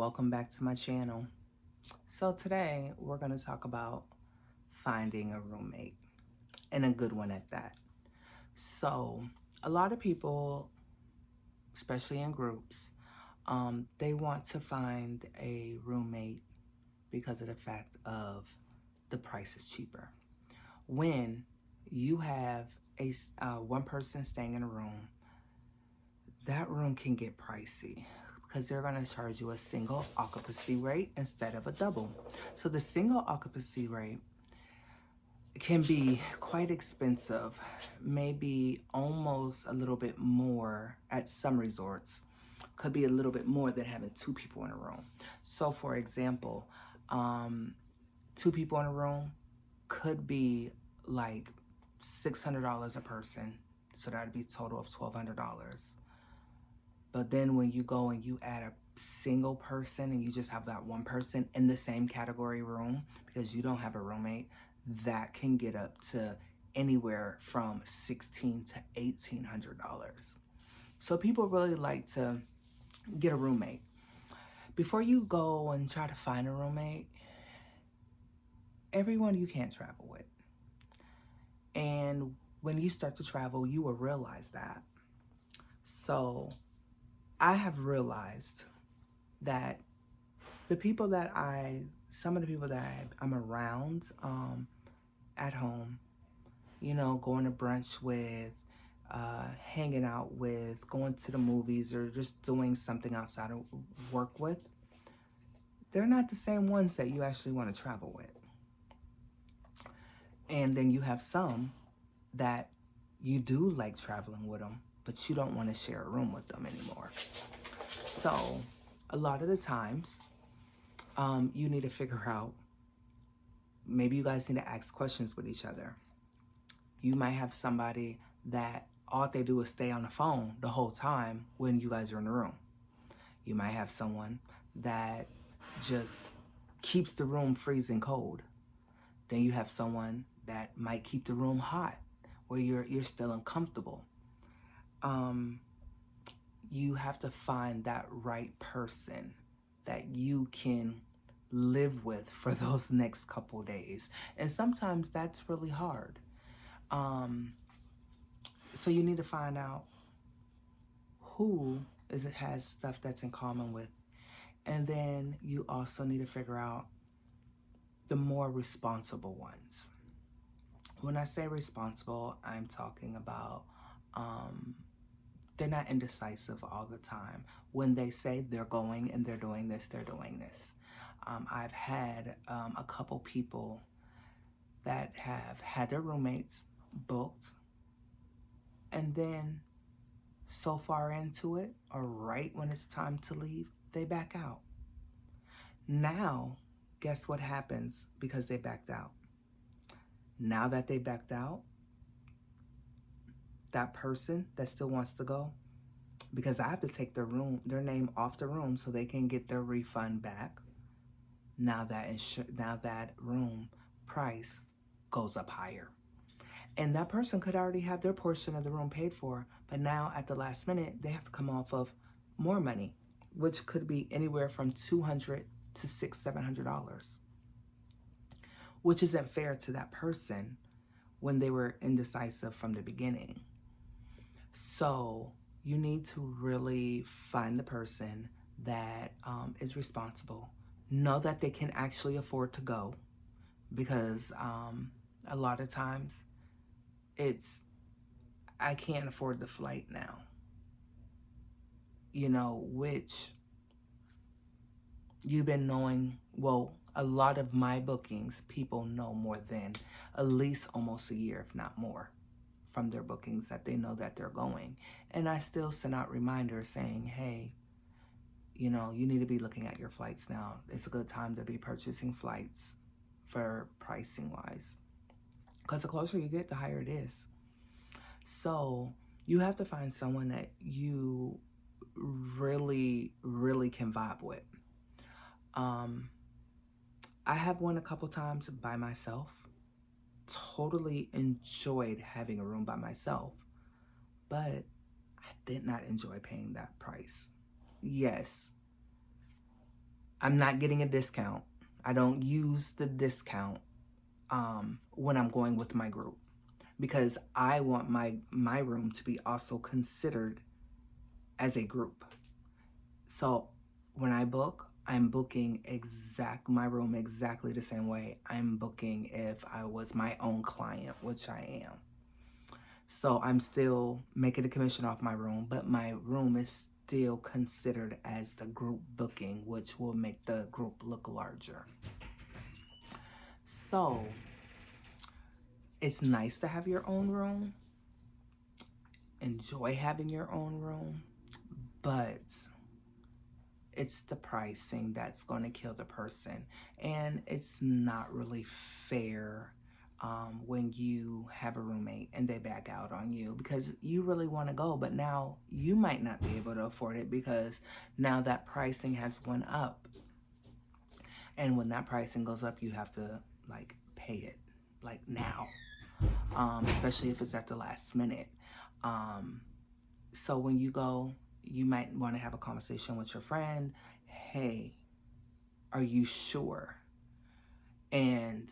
welcome back to my channel. So today we're going to talk about finding a roommate, and a good one at that. So a lot of people, especially in groups, they want to find a roommate because of the fact of the price is cheaper. When you have a one person staying in a room, that room can get pricey because they're going to charge you a single occupancy rate instead of a double. So the single occupancy rate can be quite expensive, maybe almost a little bit more at some resorts. Could be a little bit more than having two people in a room. So for example, two people in a room could be like $600 a person. So that'd be a total of $1,200. But then when you go and you add a single person and you just have that one person in the same category room because you don't have a roommate, that can get up to anywhere from $1,600 to $1,800. So people really like to get a roommate. Before you go and try to find a roommate, everyone you can't travel with. And when you start to travel, you will realize that. So I have realized that some of the people that I'm around at home, going to brunch with, hanging out with, going to the movies, or just doing something outside of work with, they're not the same ones that you actually want to travel with. And then you have some that you do like traveling with them, but you don't want to share a room with them anymore. So a lot of the times, you need to figure out, maybe you guys need to ask questions with each other. You might have somebody that all they do is stay on the phone the whole time when you guys are in the room. You might have someone that just keeps the room freezing cold. Then you have someone that might keep the room hot where you're still uncomfortable. You have to find that right person that you can live with for those next couple days. And sometimes that's really hard. So you need to find out who has stuff that's in common with. And then you also need to figure out the more responsible ones. When I say responsible, I'm talking about they're not indecisive all the time. When they say they're going and they're doing this, they're doing this. I've had a couple people that have had their roommates booked, and then so far into it, or right when it's time to leave, they back out. Now, guess what happens because they backed out? Now that they backed out, that person that still wants to go, because I have to take their name off the room so they can get their refund back. Now that room price goes up higher. And that person could already have their portion of the room paid for, but now at the last minute, they have to come off of more money, which could be anywhere from $200 to $700, which isn't fair to that person when they were indecisive from the beginning. So you need to really find the person that is responsible. Know that they can actually afford to go, because a lot of times I can't afford the flight now, which you've been knowing. Well, a lot of my bookings, people know more than at least almost a year, if not more, from their bookings, that they know that they're going. And I still send out reminders saying, hey, you need to be looking at your flights now. It's a good time to be purchasing flights for pricing wise, because the closer you get, the higher it is. So you have to find someone that you really, really can vibe with. I have went a couple times by myself. Totally enjoyed having a room by myself, but I did not enjoy paying that price. Yes, I'm not getting a discount. I don't use the discount when I'm going with my group, because I want my room to be also considered as a group. So when I book, I'm booking my room exactly the same way I'm booking if I was my own client, which I am. So I'm still making a commission off my room, but my room is still considered as the group booking, which will make the group look larger. So it's nice to have your own room, enjoy having your own room, but it's the pricing that's going to kill the person. And it's not really fair when you have a roommate and they back out on you because you really want to go, but now you might not be able to afford it because now that pricing has gone up. And when that pricing goes up, you have to like pay it like now, especially if it's at the last minute. Um, so when you go, you might want to have a conversation with your friend. Hey, are you sure? And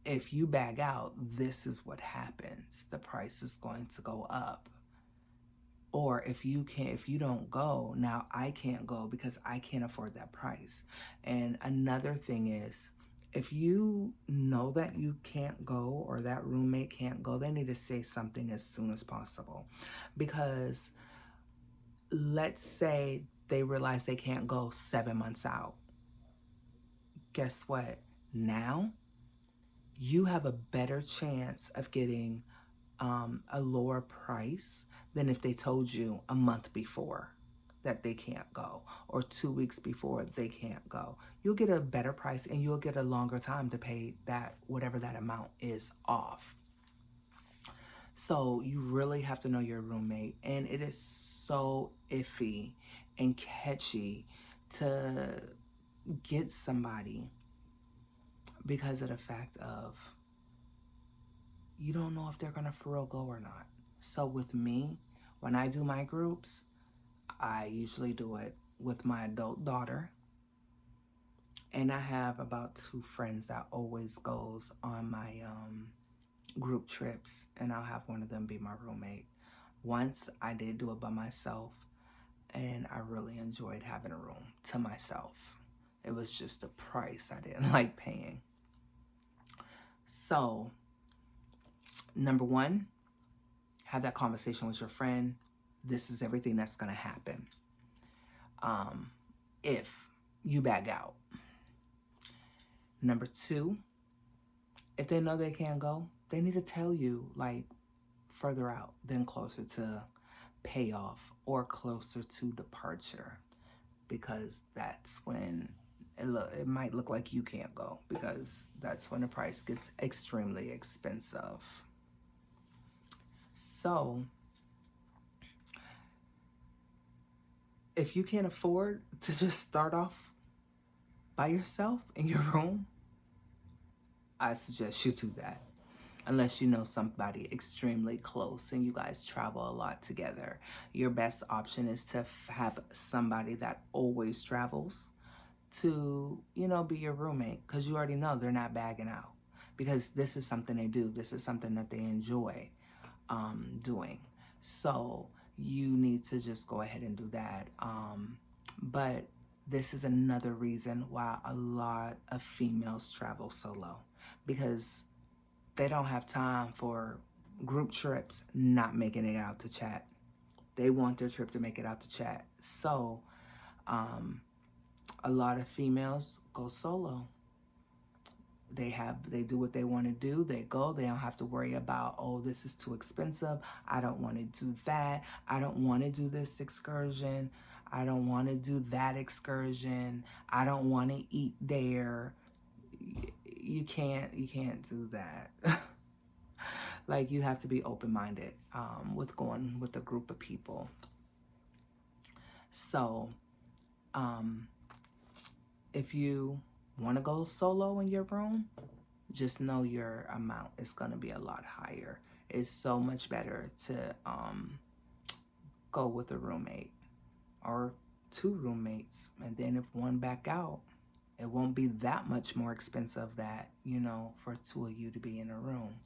if you bag out, this is what happens. The price is going to go up. Or if you don't go, now I can't go because I can't afford that price. And another thing is, if you know that you can't go or that roommate can't go, they need to say something as soon as possible. Because let's say they realize they can't go 7 months out. Guess what? Now you have a better chance of getting a lower price than if they told you a month before that they can't go or 2 weeks before they can't go. You'll get a better price and you'll get a longer time to pay that whatever that amount is off. So you really have to know your roommate, and it is so iffy and catchy to get somebody because of the fact of you don't know if they're gonna for real go or not. So with me, when I do my groups, I usually do it with my adult daughter, and I have about 2 friends that always goes on my group trips, and I'll have one of them be my roommate. Once I did do it by myself, and I really enjoyed having a room to myself. It was just the price I didn't like paying. So, number one, have that conversation with your friend. This is everything that's going to happen if you back out. Number two, if they know they can't go, they need to tell you like further out than closer to payoff or closer to departure, because that's when it might look like you can't go, because that's when the price gets extremely expensive. So if you can't afford to just start off by yourself in your room, I suggest you do that. Unless you know somebody extremely close and you guys travel a lot together. Your best option is to have somebody that always travels to, be your roommate, because you already know they're not bagging out, because this is something they do. This is something that they enjoy doing. So you need to just go ahead and do that. But this is another reason why a lot of females travel solo, because they don't have time for group trips not making it out to chat. They want their trip to make it out to chat. So a lot of females go solo. They do what they want to do. They go. They don't have to worry about, oh, this is too expensive. I don't want to do that. I don't want to do this excursion. I don't want to do that excursion. I don't want to eat there. You can't do that. Like, you have to be open-minded with going with a group of people. So if you want to go solo in your room, just know your amount is going to be a lot higher. It's so much better to go with a roommate or 2 roommates. And then if one back out, it won't be that much more expensive that, for 2 of you to be in a room.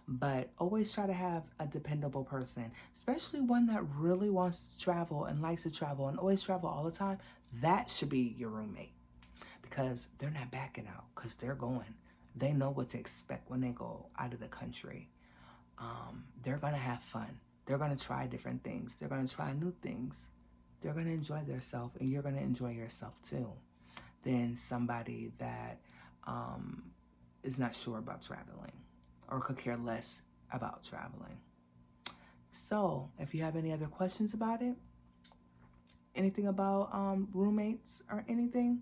But always try to have a dependable person, especially one that really wants to travel and likes to travel and always travel all the time. That should be your roommate, because they're not backing out, because they're going. They know what to expect when they go out of the country. They're going to have fun. They're going to try different things. They're going to try new things. They're going to enjoy themselves, and you're going to enjoy yourself too. Than somebody that is not sure about traveling or could care less about traveling. So, if you have any other questions about it, anything about roommates or anything,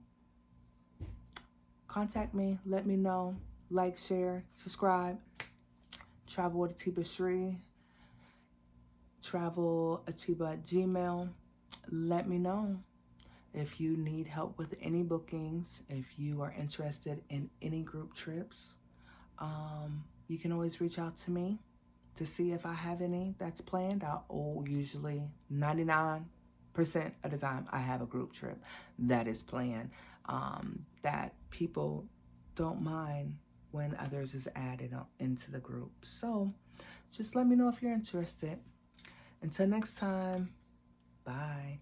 contact me. Let me know. Like, share, subscribe. Travel with Atiba Shree. Travel Atiba at Gmail. Let me know. If you need help with any bookings, if you are interested in any group trips, you can always reach out to me to see if I have any that's planned. Usually 99% of the time I have a group trip that is planned, that people don't mind when others is added into the group. So just let me know if you're interested. Until next time, bye.